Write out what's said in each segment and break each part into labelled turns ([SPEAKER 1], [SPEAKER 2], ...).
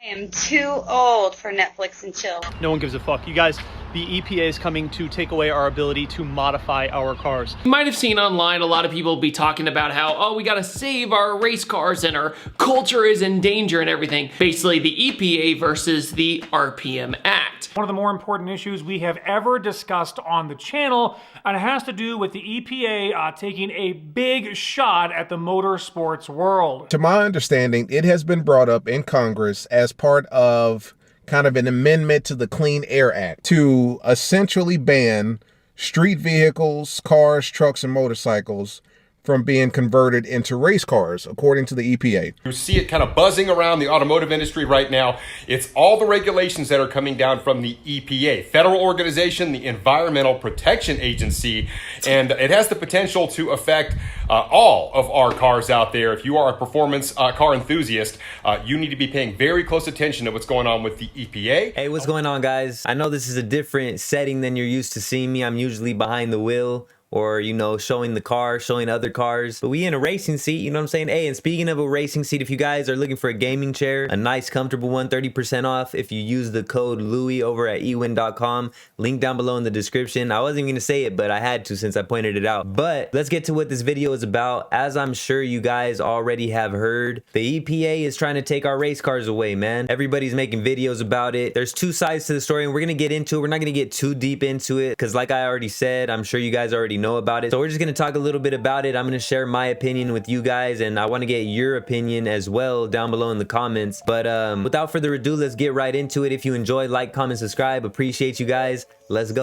[SPEAKER 1] am too old for Netflix and chill.
[SPEAKER 2] No one gives a fuck. You guys, the EPA is coming to take away our ability to modify our cars.
[SPEAKER 3] You might have seen online a lot of people be talking about how, oh, we gotta save our race cars and our culture is in danger and everything. Basically, the EPA versus the RPM Act.
[SPEAKER 4] One of the more important issues we have ever discussed on the channel, and it has to do with the EPA taking a big shot at the motorsports world.
[SPEAKER 5] To my understanding, it has been brought up in Congress as part of kind of an amendment to the Clean Air Act to essentially ban street vehicles, cars, trucks, and motorcycles from being converted into race cars, according to the EPA.
[SPEAKER 6] You see it kind of buzzing around the automotive industry right now. It's all the regulations that are coming down from the EPA, federal organization, the Environmental Protection Agency, and it has the potential to affect all of our cars out there. If you are a performance car enthusiast, you need to be paying very close attention to what's going on with the EPA.
[SPEAKER 7] Hey, what's going on, guys? I know this is a different setting than you're used to seeing me. I'm usually behind the wheel, or, you know, showing the car, showing other cars. But we in a racing seat, you know what I'm saying? Hey, and speaking of a racing seat, if you guys are looking for a gaming chair, a nice, comfortable one, 30% off if you use the code Louie over at ewin.com. Link down below in the description. I wasn't even gonna say it, but I had to since I pointed it out. But let's get to what this video is about. As I'm sure you guys already have heard, the EPA is trying to take our race cars away, man. Everybody's making videos about it. There's two sides to the story, and we're gonna get into it. We're not gonna get too deep into it, because like I already said, I'm sure you guys already know about it. So we're just gonna talk a little bit about it. I'm gonna share my opinion with you guys, and I want to get your opinion as well down below in the comments. But without further ado, let's get right into it. If you enjoy, like, comment, subscribe. Appreciate you guys. Let's go.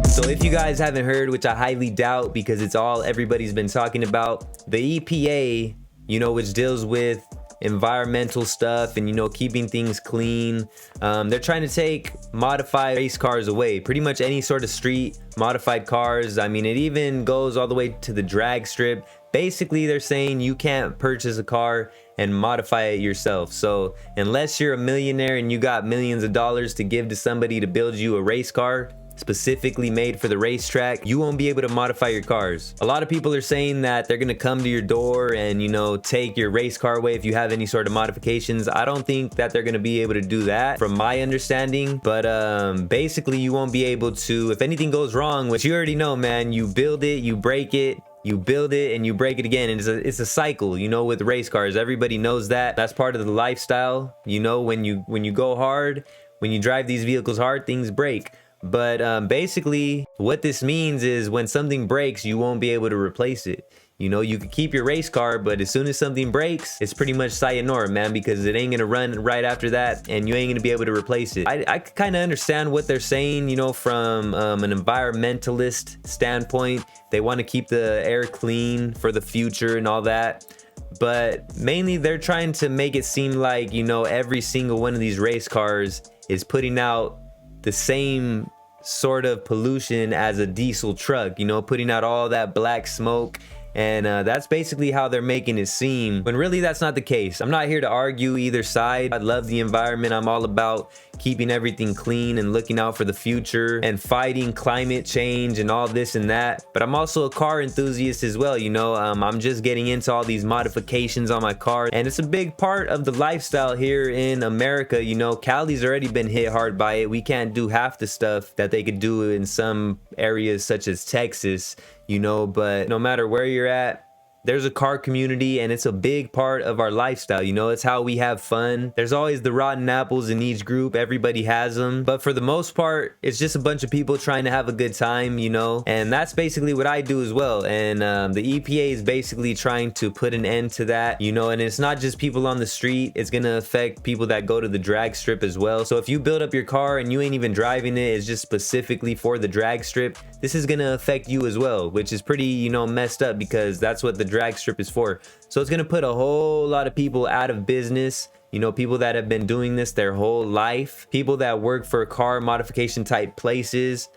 [SPEAKER 7] So if you guys haven't heard, which I highly doubt because it's all everybody's been talking about, the EPA, you know, which deals with environmental stuff and, you know, keeping things clean, they're trying to take modified race cars away. Pretty much any sort of street modified cars. I mean, it even goes all the way to the drag strip. Basically, they're saying you can't purchase a car and modify it yourself. So unless you're a millionaire and you got millions of dollars to give to somebody to build you a race car specifically made for the racetrack, you won't be able to modify your cars. A lot of people are saying that they're gonna come to your door and, you know, take your race car away if you have any sort of modifications. I don't think that they're gonna be able to do that from my understanding, but basically you won't be able to, if anything goes wrong, which you already know, man, you build it, you break it, you build it, and you break it again, and it's a cycle, you know, with race cars. Everybody knows that. That's part of the lifestyle. You know, when you go hard, when you drive these vehicles hard, things break. But basically what this means is when something breaks, you won't be able to replace it. You know, you could keep your race car, but as soon as something breaks, it's pretty much sayonara, man, because it ain't gonna run right after that, and you ain't gonna be able to replace it. I kind of understand what they're saying, you know, from an environmentalist standpoint. They want to keep the air clean for the future and all that. But mainly they're trying to make it seem like, you know, every single one of these race cars is putting out the same sort of pollution as a diesel truck, you know, putting out all that black smoke. And that's basically how they're making it seem, when really that's not the case. I'm not here to argue either side. I love the environment. I'm all about keeping everything clean and looking out for the future and fighting climate change and all this and that. But I'm also a car enthusiast as well, you know. I'm just getting into all these modifications on my car, and it's a big part of the lifestyle here in America. You know, Cali's already been hit hard by it. We can't do half the stuff that they could do in some areas such as Texas, you know. But no matter where you're at, there's a car community, and it's a big part of our lifestyle. You know, it's how we have fun. There's always the rotten apples in each group. Everybody has them. But for the most part, it's just a bunch of people trying to have a good time, you know. And that's basically what I do as well. And the EPA is basically trying to put an end to that, you know. And it's not just people on the street. It's going to affect people that go to the drag strip as well. So if you build up your car and you ain't even driving it, it's just specifically for the drag strip, this is going to affect you as well, which is pretty, you know, messed up, because that's what the drag strip is for. So it's gonna put a whole lot of people out of business, you know, people that have been doing this their whole life, people that work for car modification type places,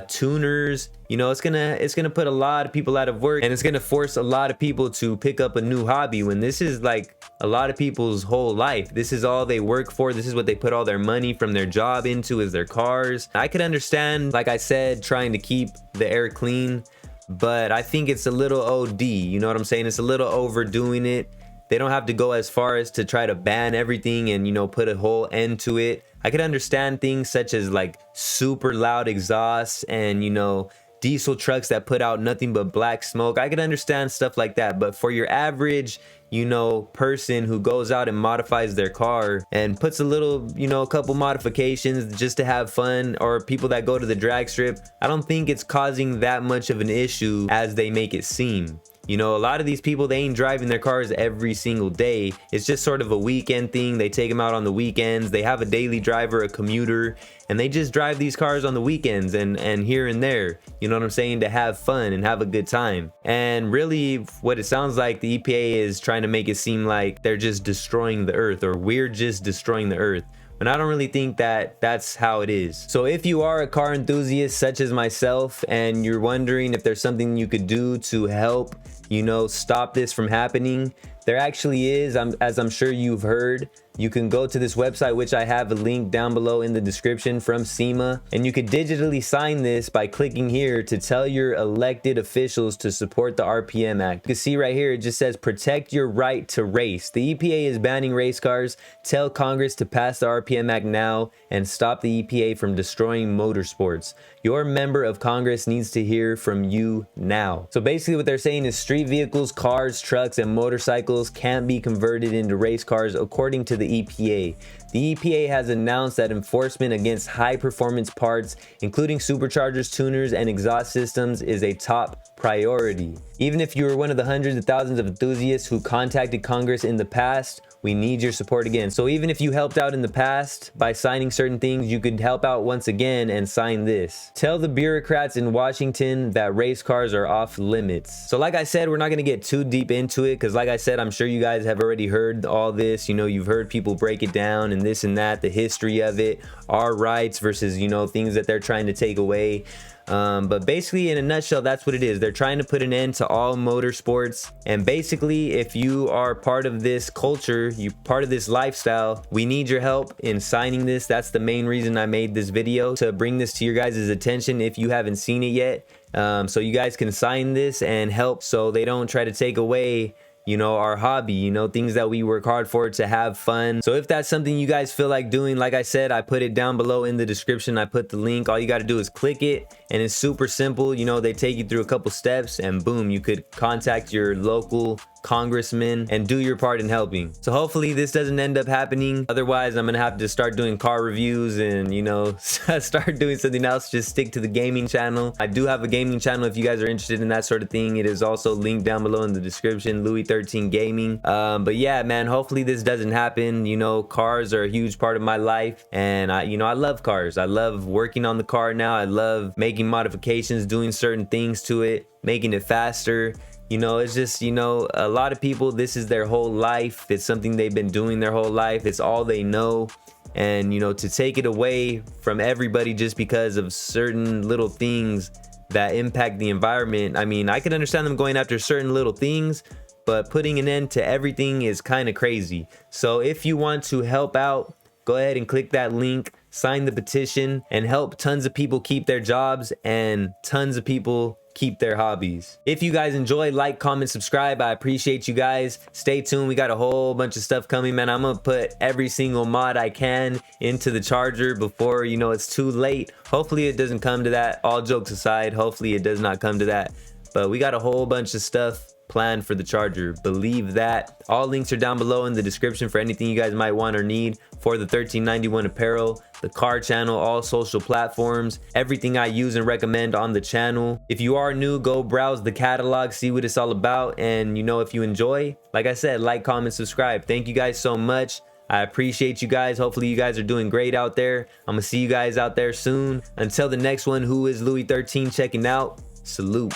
[SPEAKER 7] tuners, you know. It's gonna put a lot of people out of work, and it's gonna force a lot of people to pick up a new hobby, when this is like a lot of people's whole life. This is all they work for. This is what they put all their money from their job into, is their cars. I could understand, like I said, trying to keep the air clean, but I think it's a little OD. You know what I'm saying? It's a little overdoing it. They don't have to go as far as to try to ban everything and, you know, put a whole end to it. I could understand things such as like super loud exhausts and, you know, diesel trucks that put out nothing but black smoke. I could understand stuff like that. But for your average, you know, person who goes out and modifies their car and puts a little, you know, a couple modifications just to have fun, or people that go to the drag strip, I don't think it's causing that much of an issue as they make it seem. You know, a lot of these people, they ain't driving their cars every single day. It's just sort of a weekend thing. They take them out on the weekends. They have a daily driver, a commuter, and they just drive these cars on the weekends and here and there. You know what I'm saying? To have fun and have a good time. And really, what it sounds like, the EPA is trying to make it seem like they're just destroying the earth, or we're just destroying the earth. And I don't really think that that's how it is. So if you are a car enthusiast such as myself and you're wondering if there's something you could do to help, you know, stop this from happening, there actually is. As I'm sure you've heard, you can go to this website, which I have a link down below in the description, from SEMA, and you could digitally sign this by clicking here to tell your elected officials to support the RPM Act. You can see right here, it just says protect your right to race. The EPA is banning race cars. Tell Congress to pass the RPM Act now and stop the EPA from destroying motorsports. Your member of Congress needs to hear from you now. So basically what they're saying is street vehicles, cars, trucks, and motorcycles can't be converted into race cars according to the EPA. The EPA has announced that enforcement against high performance parts, including superchargers, tuners, and exhaust systems, is a top priority. Even if you were one of the hundreds of thousands of enthusiasts who contacted Congress in the past, we need your support again. So even if you helped out in the past by signing certain things, you could help out once again and sign this. Tell the bureaucrats in Washington that race cars are off limits. So like I said, we're not gonna get too deep into it, because like I said, I'm sure you guys have already heard all this. You know, you've heard people break it down and this and that, the history of it, our rights versus, you know, things that they're trying to take away. But basically, in a nutshell, that's what it is. They're trying to put an end to all motorsports. And basically, if you are part of this culture, you part of this lifestyle, we need your help in signing this. That's the main reason I made this video, to bring this to your guys' attention if you haven't seen it yet. So you guys can sign this and help so they don't try to take away, you know, our hobby, you know, things that we work hard for to have fun. So if that's something you guys feel like doing, like I said, I put it down below in the description. I put the link. All you got to do is click it, and it's super simple. You know, they take you through a couple steps, and boom, you could contact your local congressman and do your part in helping. So hopefully this doesn't end up happening. Otherwise, I'm gonna have to start doing car reviews and, you know, start doing something else. Just stick to the gaming channel. I do have a gaming channel if you guys are interested in that sort of thing. It is also linked down below in the description, LouieXIII Gaming. But yeah, man, hopefully this doesn't happen. You know, cars are a huge part of my life, and I love cars. I love working on the car now. I love making modifications, doing certain things to it, making it faster. You know, it's just, you know, a lot of people, this is their whole life. It's something they've been doing their whole life. It's all they know. And, you know, to take it away from everybody just because of certain little things that impact the environment. I mean, I can understand them going after certain little things, but putting an end to everything is kind of crazy. So if you want to help out, go ahead and click that link, sign the petition, and help tons of people keep their jobs and tons of people keep their hobbies. If you guys enjoy, like, comment, subscribe. I appreciate you guys. Stay tuned. We got a whole bunch of stuff coming, man. I'm gonna put every single mod I can into the charger before, you know, it's too late. Hopefully it doesn't come to that. All jokes aside, hopefully it does not come to that. But we got a whole bunch of stuff planned for the charger, believe that. All links are down below in the description for anything you guys might want or need for the 1391 apparel, the car channel, all social platforms, everything I use and recommend on the channel. If you are new, go browse the catalog, see what it's all about, and you know, if you enjoy, like I said, like, comment, subscribe. Thank you guys so much. I appreciate you guys. Hopefully you guys are doing great out there. I'm gonna see you guys out there soon. Until the next one, who is LouieXIII checking out. Salute.